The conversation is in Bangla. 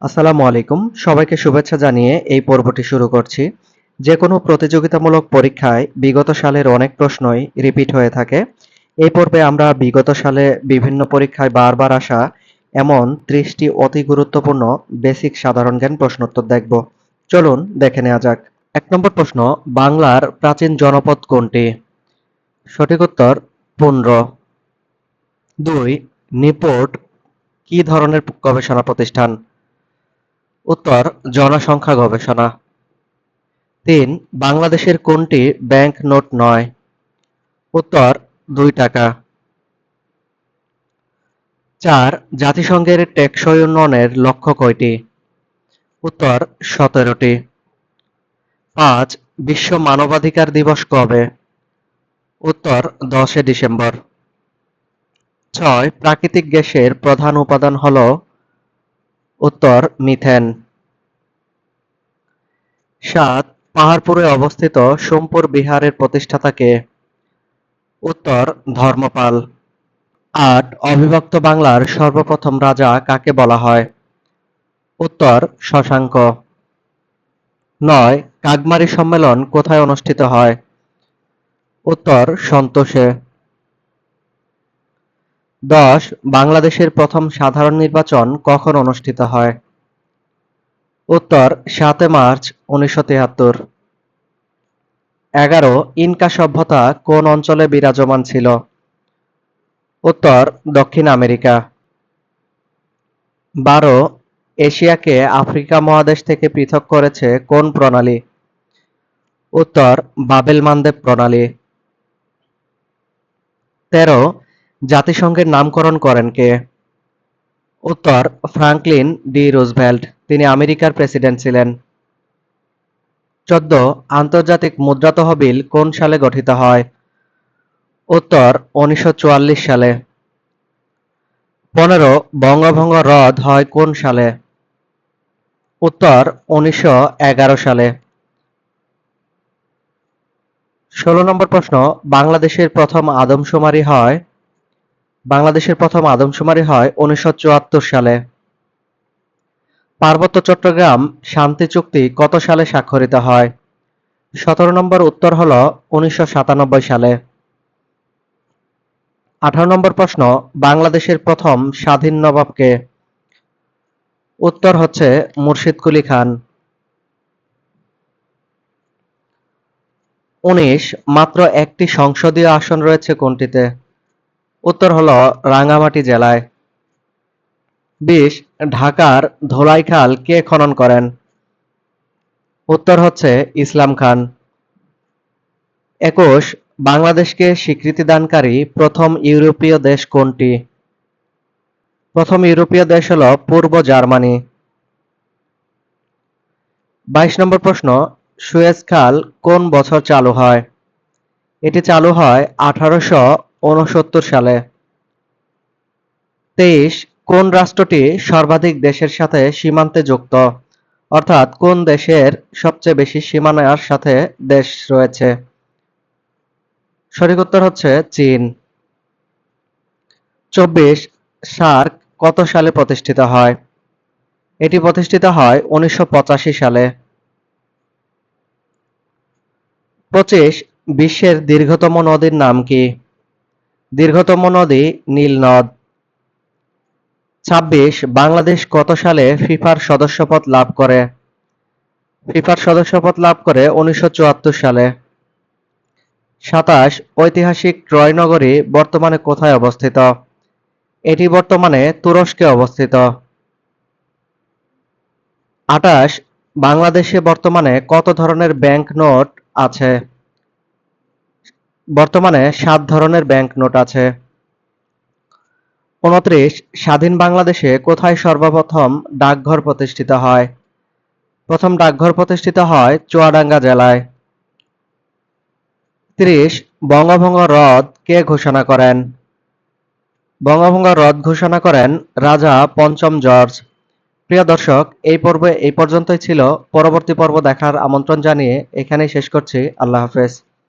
আসসালামু আলাইকুম। সবাইকে শুভেচ্ছা জানিয়ে এই পর্বটি শুরু করছি। যেকোনো প্রতিযোগিতামূলক পরীক্ষায় বিগত সালের অনেক প্রশ্নই রিপিট হয়ে থাকে। এই পর্বে আমরা বিগত সালে বিভিন্ন পরীক্ষায় বারবার আসা এমন ৩০টি অতি গুরুত্বপূর্ণ বেসিক সাধারণ জ্ঞান প্রশ্নোত্তর দেখব। চলুন দেখে নেওয়া যাক। ১ নম্বর প্রশ্ন, বাংলার প্রাচীন জনপদ কোনটি? সঠিক উত্তর পুন্ড্র। ২. নিপোর্ট কি ধরনের গবেষণা প্রতিষ্ঠান? উত্তর জনসংখ্যা গবেষণা। ৩. বাংলাদেশের কোনটি ব্যাংক নোট নয়? উত্তর ২ টাকা। ৪. জাতিসংঘের টেকসই উন্নয়নের লক্ষ্য কয়টি? উত্তর ১৭টি। ৫. বিশ্ব মানবাধিকার দিবস কবে? উত্তর ১০ ডিসেম্বর। ৬. প্রাকৃতিক গ্যাসের প্রধান উপাদান হল? উত্তর মিথেন। ৭. পাহাড়পুরে অবস্থিত সোমপুর বিহারের প্রতিষ্ঠাতা কে? উত্তর ধর্মপাল। ৮. অবিভক্ত বাংলার সর্বপ্রথম রাজা কাকে বলা হয়? উত্তর শশাঙ্ক। ৯. কাগমারি সম্মেলন কোথায় অনুষ্ঠিত হয়? উত্তর সন্তোষে। ১০. বাংলাদেশের প্রথম সাধারণ নির্বাচন কখন অনুষ্ঠিত হয়? উত্তর ৭ মার্চ ১৯৭৩। ১১. ইনকা সভ্যতা কোন অঞ্চলে বিরাজমান ছিল? উত্তর দক্ষিণ আমেরিকা। ১২. এশিয়াকে আফ্রিকা মহাদেশ থেকে পৃথক করেছে কোন প্রণালী? উত্তর বাবেল-মানদেব প্রণালী। ১৩. জাতিসংঘের নামকরণ করেন কে? উত্তর ফ্রাঙ্কলিন ডি রুজভেল্ট, তিনি আমেরিকার প্রেসিডেন্ট ছিলেন। ১৪. আন্তর্জাতিক মুদ্রা তহবিল কোন সালে গঠিত হয়? উত্তর ১৯৪৪ সালে। ১৫. বঙ্গভঙ্গ রদ হয় কোন সালে? উত্তর ১৯১১ সালে। ১৬ নম্বর প্রশ্ন, বাংলাদেশের প্রথম আদমশুমারি হয় ১৯৭৪ সালে। পার্বত্য চট্টগ্রাম শান্তি চুক্তি কত সালে স্বাক্ষরিত হয়? ১৭ নম্বর উত্তর হল ১৯৯৭ সালে। ১৮ নম্বর প্রশ্ন, বাংলাদেশের প্রথম স্বাধীন নবাব কে? উত্তর হচ্ছে মুর্শিদ কুলি খান। ১৯. মাত্র একটি সংসদীয় আসন রয়েছে কোনটিতে? উত্তর হল রাঙ্গামাটি জেলায়। ২০. ঢাকার ধোলাই খাল কে খনন করেন? উত্তর হচ্ছে ইসলাম খান। ২১. বাংলাদেশকে স্বীকৃতিদানকারী প্রথম ইউরোপীয় দেশ কোনটি? প্রথম ইউরোপীয় দেশ হল পূর্ব জার্মানি। ২২ নম্বর প্রশ্ন, সুয়েজ খাল কোন বছর চালু হয়? এটি চালু হয় ১৮৬৯ সালে। ২৩. কোন রাষ্ট্রটি সর্বাধিক দেশের সাথে সীমান্তে যুক্ত? অর্থাৎ কোন দেশের সবচেয়ে বেশি সীমানার সাথে দেশ রয়েছে? সঠিক উত্তর হচ্ছে চীন। ২৪. সার্ক কত সালে প্রতিষ্ঠিত হয়? এটি প্রতিষ্ঠিত হয় ১৯৮৫ সালে। ২৫. বিশ্বের দীর্ঘতম নদীর নাম কি? দীর্ঘতম নদী নীল নদ। ২৬. বাংলাদেশ কত সালে ফিফার সদস্যপদ লাভ করে? ফিফার সদস্যপদ লাভ করে ১৯৭৪ সালে। ২৭. ঐতিহাসিক ট্রয় নগরী বর্তমানে কোথায় অবস্থিত? এটি বর্তমানে তুরস্কে অবস্থিত। ২৮. বাংলাদেশে বর্তমানে কত ধরনের ব্যাংক নোট আছে? বর্তমানে ৭ ধরনের ব্যাংক নোট আছে। ২৯. স্বাধীন বাংলাদেশে কোথায় সর্বপ্রথম ডাকঘর প্রতিষ্ঠিত হয়? প্রথম ডাকঘর প্রতিষ্ঠিত হয় চুয়াডাঙ্গা জেলায়। ৩০. বঙ্গভঙ্গ রদ কে ঘোষণা করেন? বঙ্গভঙ্গ রদ ঘোষণা করেন রাজা পঞ্চম জর্জ। প্রিয় দর্শক, এই পর্বে এই পর্যন্তই ছিল। পরবর্তী পর্ব দেখার আমন্ত্রণ জানিয়ে এখানেই শেষ করছি। আল্লাহ হাফেজ।